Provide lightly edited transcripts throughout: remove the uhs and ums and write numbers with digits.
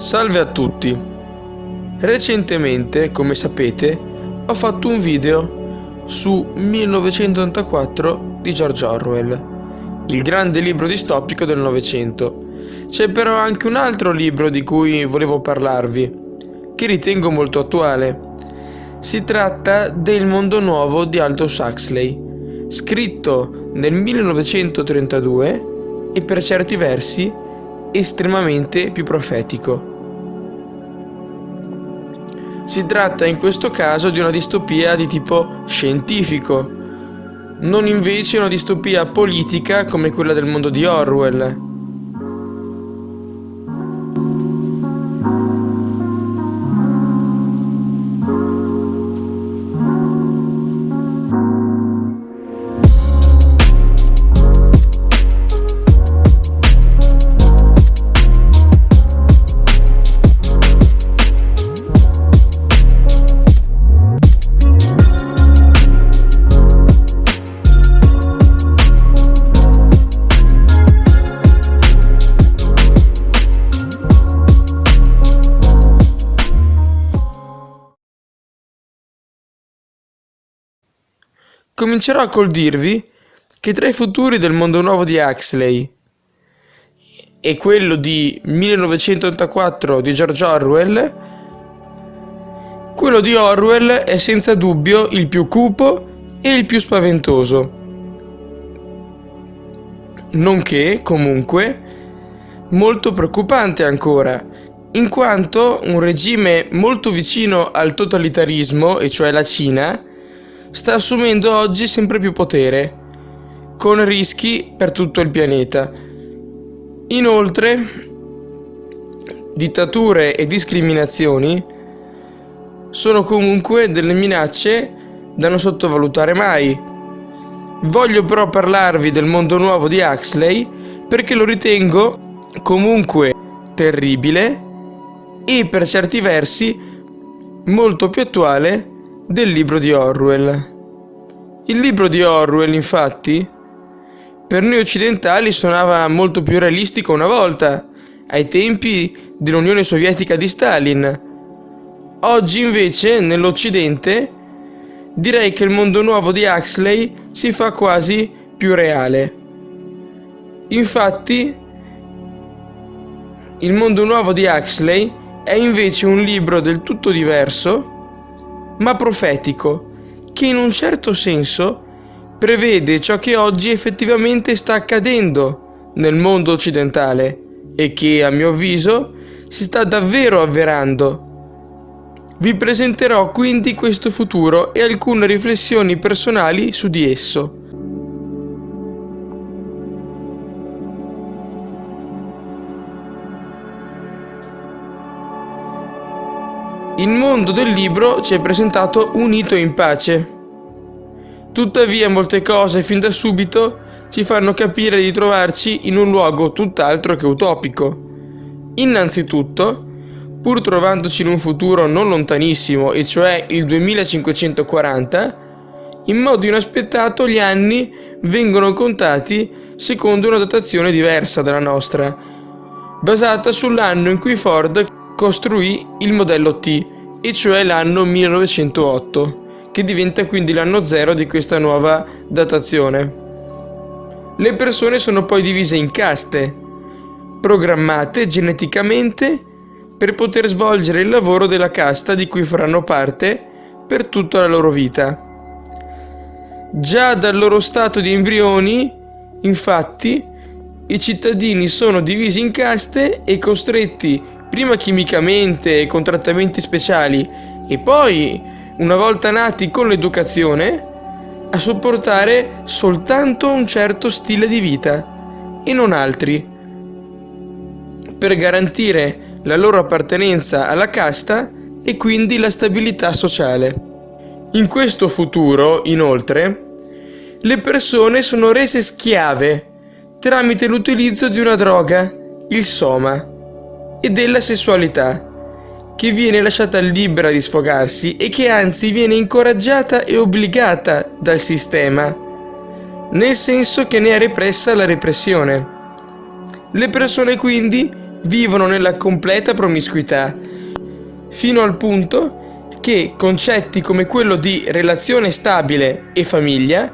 Salve a tutti! Recentemente, come sapete, ho fatto un video su 1984 di George Orwell, il grande libro distopico del Novecento. C'è però anche un altro libro di cui volevo parlarvi, che ritengo molto attuale. Si tratta del Mondo Nuovo di Aldous Huxley, scritto nel 1932 e per certi versi estremamente più profetico. Si tratta in questo caso di una distopia di tipo scientifico, non invece una distopia politica come quella del mondo di Orwell. Comincerò col dirvi che tra i futuri del Mondo Nuovo di Huxley e quello di 1984 di George Orwell, quello di Orwell è senza dubbio il più cupo e il più spaventoso, nonché, comunque, molto preoccupante ancora, in quanto un regime molto vicino al totalitarismo, e cioè la Cina, sta assumendo oggi sempre più potere, con rischi per tutto il pianeta. Inoltre, dittature e discriminazioni sono comunque delle minacce da non sottovalutare mai. Voglio però parlarvi del Mondo Nuovo di Huxley perché lo ritengo comunque terribile e per certi versi molto più attuale del libro di Orwell. Il libro di Orwell, infatti, per noi occidentali suonava molto più realistico una volta, ai tempi dell'Unione Sovietica di Stalin. Oggi invece, nell'Occidente, direi che il Mondo Nuovo di Huxley si fa quasi più reale. Infatti, il Mondo Nuovo di Huxley è invece un libro del tutto diverso, ma profetico, che in un certo senso prevede ciò che oggi effettivamente sta accadendo nel mondo occidentale e che, a mio avviso, si sta davvero avverando. Vi presenterò quindi questo futuro e alcune riflessioni personali su di esso. Il mondo del libro ci è presentato unito e in pace. Tuttavia molte cose fin da subito ci fanno capire di trovarci in un luogo tutt'altro che utopico. Innanzitutto, pur trovandoci in un futuro non lontanissimo, e cioè il 2540, in modo inaspettato gli anni vengono contati secondo una datazione diversa dalla nostra, basata sull'anno in cui Ford costruì il modello T, e cioè l'anno 1908, che diventa quindi l'anno zero di questa nuova datazione. Le persone sono poi divise in caste, programmate geneticamente per poter svolgere il lavoro della casta di cui faranno parte per tutta la loro vita. Già dal loro stato di embrioni, infatti, i cittadini sono divisi in caste e costretti prima chimicamente e con trattamenti speciali e poi, una volta nati con l'educazione, a sopportare soltanto un certo stile di vita e non altri, per garantire la loro appartenenza alla casta e quindi la stabilità sociale. In questo futuro, inoltre, le persone sono rese schiave tramite l'utilizzo di una droga, il soma, e della sessualità, che viene lasciata libera di sfogarsi e che anzi viene incoraggiata e obbligata dal sistema, nel senso che ne è repressa la repressione. Le persone quindi vivono nella completa promiscuità, fino al punto che concetti come quello di relazione stabile e famiglia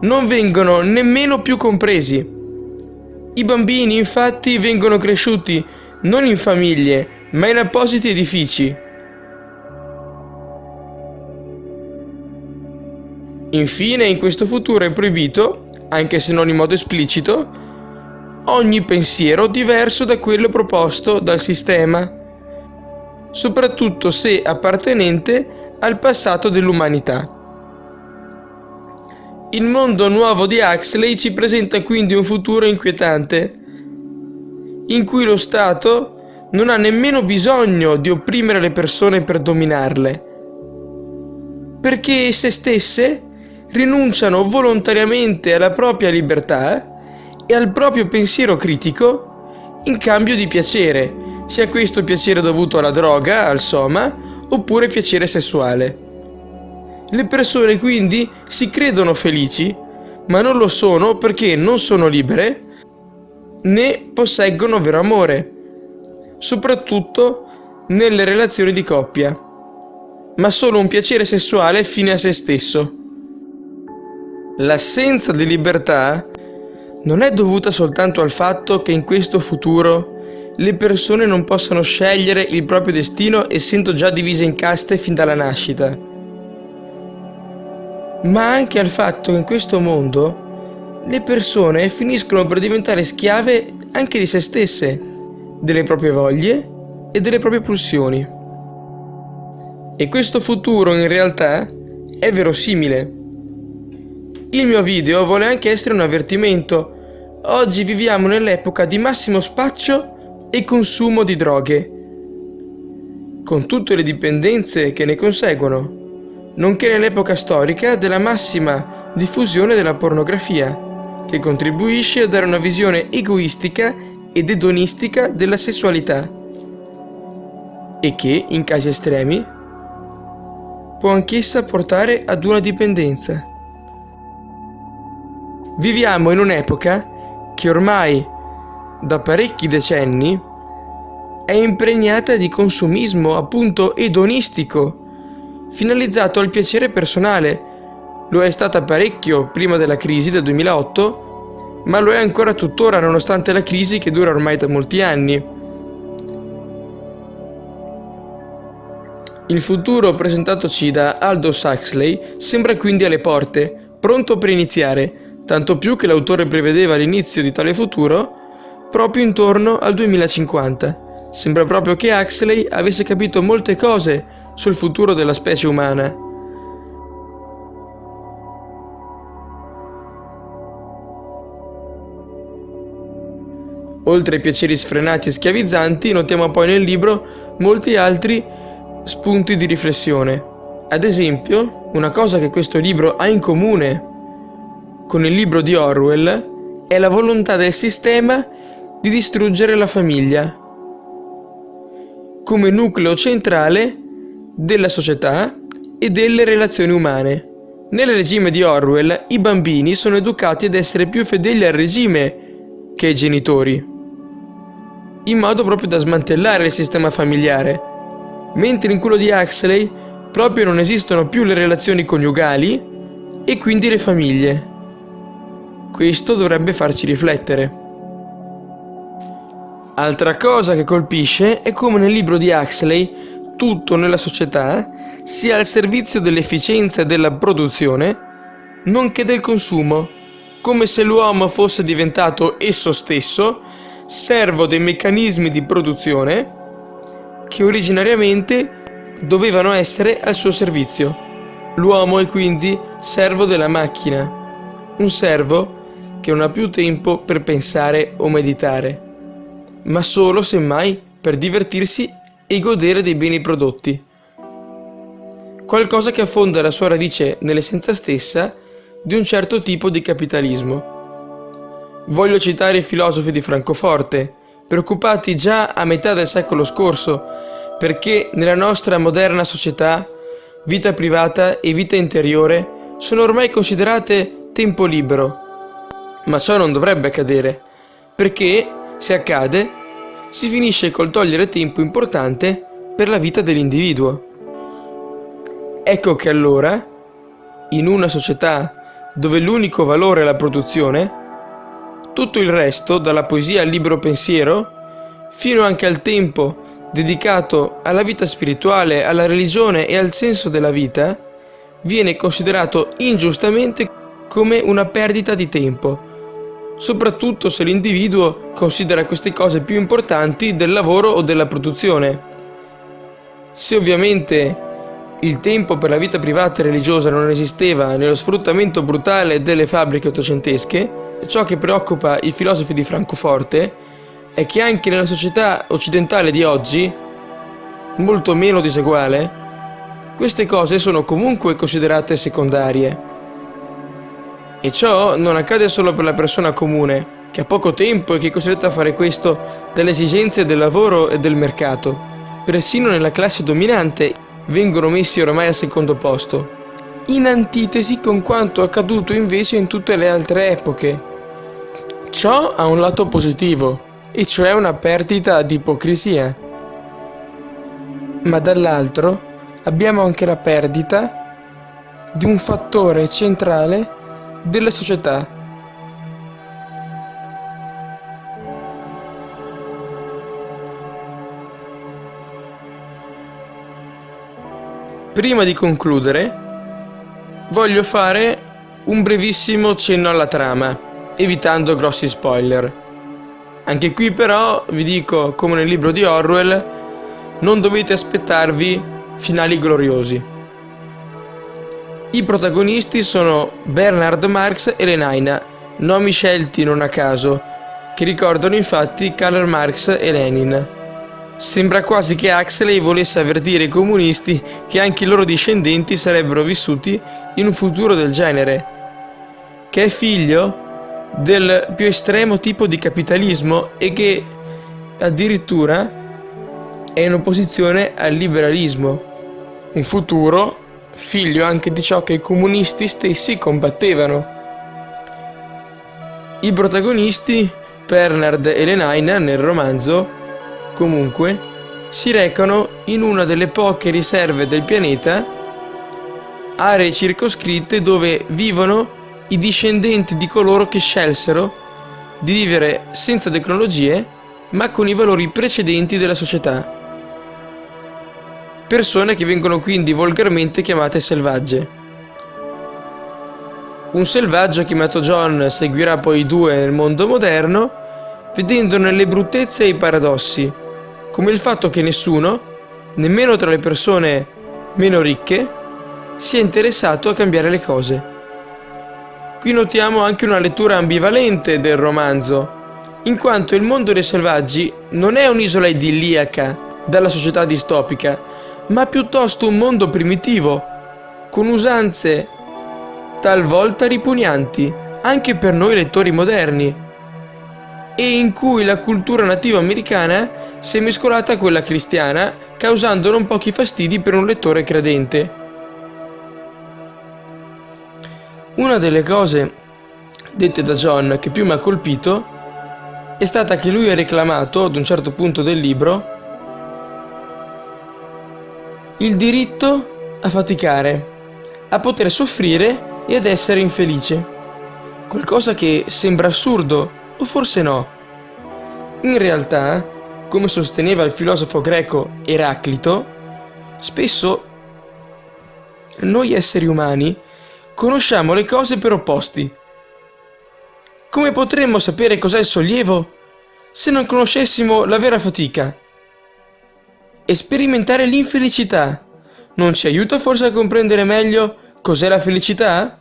non vengono nemmeno più compresi. I bambini infatti vengono cresciuti non in famiglie, ma in appositi edifici. Infine, in questo futuro è proibito, anche se non in modo esplicito, ogni pensiero diverso da quello proposto dal sistema, soprattutto se appartenente al passato dell'umanità. Il mondo nuovo di Huxley ci presenta quindi un futuro inquietante, in cui lo Stato non ha nemmeno bisogno di opprimere le persone per dominarle, perché esse stesse rinunciano volontariamente alla propria libertà e al proprio pensiero critico in cambio di piacere, sia questo piacere dovuto alla droga, al soma, oppure piacere sessuale. Le persone quindi si credono felici, ma non lo sono perché non sono libere né posseggono vero amore, soprattutto nelle relazioni di coppia, ma solo un piacere sessuale fine a se stesso. L'assenza di libertà non è dovuta soltanto al fatto che in questo futuro le persone non possano scegliere il proprio destino essendo già divise in caste fin dalla nascita, ma anche al fatto che in questo mondo le persone finiscono per diventare schiave anche di se stesse, delle proprie voglie e delle proprie pulsioni. E questo futuro in realtà è verosimile. Il mio video vuole anche essere un avvertimento. Oggi viviamo nell'epoca di massimo spaccio e consumo di droghe, con tutte le dipendenze che ne conseguono, nonché nell'epoca storica della massima diffusione della pornografia, che contribuisce a dare una visione egoistica ed edonistica della sessualità e che, in casi estremi, può anch'essa portare ad una dipendenza. Viviamo in un'epoca che ormai, da parecchi decenni, è impregnata di consumismo appunto edonistico, finalizzato al piacere personale. Lo è stata parecchio prima della crisi del 2008, ma lo è ancora tuttora nonostante la crisi che dura ormai da molti anni. Il futuro presentatoci da Aldous Huxley sembra quindi alle porte, pronto per iniziare, tanto più che l'autore prevedeva l'inizio di tale futuro proprio intorno al 2050. Sembra proprio che Huxley avesse capito molte cose sul futuro della specie umana. Oltre ai piaceri sfrenati e schiavizzanti, notiamo poi nel libro molti altri spunti di riflessione. Ad esempio, una cosa che questo libro ha in comune con il libro di Orwell è la volontà del sistema di distruggere la famiglia come nucleo centrale della società e delle relazioni umane. Nel regime di Orwell i bambini sono educati ad essere più fedeli al regime che ai genitori, in modo proprio da smantellare il sistema familiare, mentre in quello di Huxley proprio non esistono più le relazioni coniugali e quindi le famiglie. Questo dovrebbe farci riflettere. Altra cosa che colpisce è come nel libro di Huxley tutto nella società sia al servizio dell'efficienza e della produzione, nonché del consumo, come se l'uomo fosse diventato esso stesso servo dei meccanismi di produzione che originariamente dovevano essere al suo servizio. L'uomo è quindi servo della macchina, un servo che non ha più tempo per pensare o meditare, ma solo semmai per divertirsi e godere dei beni prodotti. Qualcosa che affonda la sua radice nell'essenza stessa di un certo tipo di capitalismo. Voglio citare i filosofi di Francoforte, preoccupati già a metà del secolo scorso, perché nella nostra moderna società vita privata e vita interiore sono ormai considerate tempo libero. Ma ciò non dovrebbe accadere, perché se accade si finisce col togliere tempo importante per la vita dell'individuo. Ecco che allora, in una società dove l'unico valore è la produzione, tutto il resto, dalla poesia al libero pensiero, fino anche al tempo dedicato alla vita spirituale, alla religione e al senso della vita, viene considerato ingiustamente come una perdita di tempo, soprattutto se l'individuo considera queste cose più importanti del lavoro o della produzione. Se ovviamente il tempo per la vita privata e religiosa non esisteva nello sfruttamento brutale delle fabbriche ottocentesche, ciò che preoccupa i filosofi di Francoforte è che anche nella società occidentale di oggi, molto meno diseguale, queste cose sono comunque considerate secondarie. E ciò non accade solo per la persona comune, che ha poco tempo e che è costretta a fare questo dalle esigenze del lavoro e del mercato. Persino nella classe dominante vengono messi oramai al secondo posto, in antitesi con quanto accaduto invece in tutte le altre epoche. Ciò ha un lato positivo, e cioè una perdita di ipocrisia. Ma dall'altro abbiamo anche la perdita di un fattore centrale della società. Prima di concludere, voglio fare un brevissimo cenno alla trama, evitando grossi spoiler. Anche qui però vi dico, come nel libro di Orwell, non dovete aspettarvi finali gloriosi. I protagonisti sono Bernard Marx e Lenina, nomi scelti non a caso, che ricordano infatti Karl Marx e Lenin. Sembra quasi che Huxley volesse avvertire i comunisti che anche i loro discendenti sarebbero vissuti in un futuro del genere, che è figlio del più estremo tipo di capitalismo e che addirittura è in opposizione al liberalismo. Un futuro figlio anche di ciò che i comunisti stessi combattevano. I protagonisti, Bernard e Lenina, nel romanzo, comunque, si recano in una delle poche riserve del pianeta, aree circoscritte dove vivono i discendenti di coloro che scelsero di vivere senza tecnologie, ma con i valori precedenti della società. Persone che vengono quindi volgarmente chiamate selvagge. Un selvaggio chiamato John seguirà poi i due nel mondo moderno, vedendone le bruttezze e i paradossi, come il fatto che nessuno, nemmeno tra le persone meno ricche, sia interessato a cambiare le cose. Qui notiamo anche una lettura ambivalente del romanzo, in quanto il mondo dei selvaggi non è un'isola idilliaca dalla società distopica, ma piuttosto un mondo primitivo, con usanze talvolta ripugnanti, anche per noi lettori moderni, e in cui la cultura nativa americana si è mescolata a quella cristiana, causando non pochi fastidi per un lettore credente. Una delle cose dette da John che più mi ha colpito è stata che lui ha reclamato, ad un certo punto del libro, il diritto a faticare, a poter soffrire e ad essere infelice. Qualcosa che sembra assurdo, o forse no. In realtà, come sosteneva il filosofo greco Eraclito, spesso noi esseri umani conosciamo le cose per opposti. Come potremmo sapere cos'è il sollievo se non conoscessimo la vera fatica? E sperimentare l'infelicità non ci aiuta forse a comprendere meglio cos'è la felicità?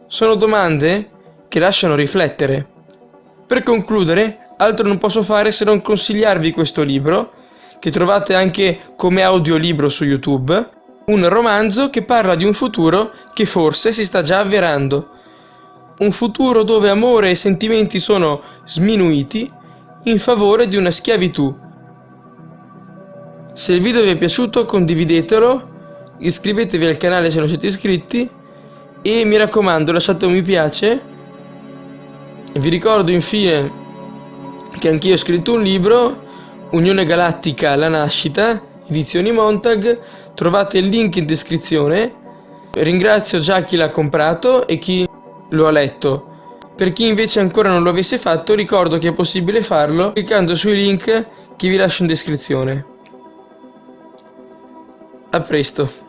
Sono domande che lasciano riflettere. Per concludere, altro non posso fare se non consigliarvi questo libro, che trovate anche come audiolibro su YouTube, un romanzo che parla di un futuro che forse si sta già avverando. Un futuro dove amore e sentimenti sono sminuiti in favore di una schiavitù. Se il video vi è piaciuto, condividetelo, iscrivetevi al canale se non siete iscritti e mi raccomando lasciate un mi piace. Vi ricordo infine che anch'io ho scritto un libro, Unione Galattica, la nascita, edizioni Montag. Trovate il link in descrizione. Ringrazio già chi l'ha comprato e chi lo ha letto. Per chi invece ancora non lo avesse fatto, ricordo che è possibile farlo cliccando sui link che vi lascio in descrizione. A presto.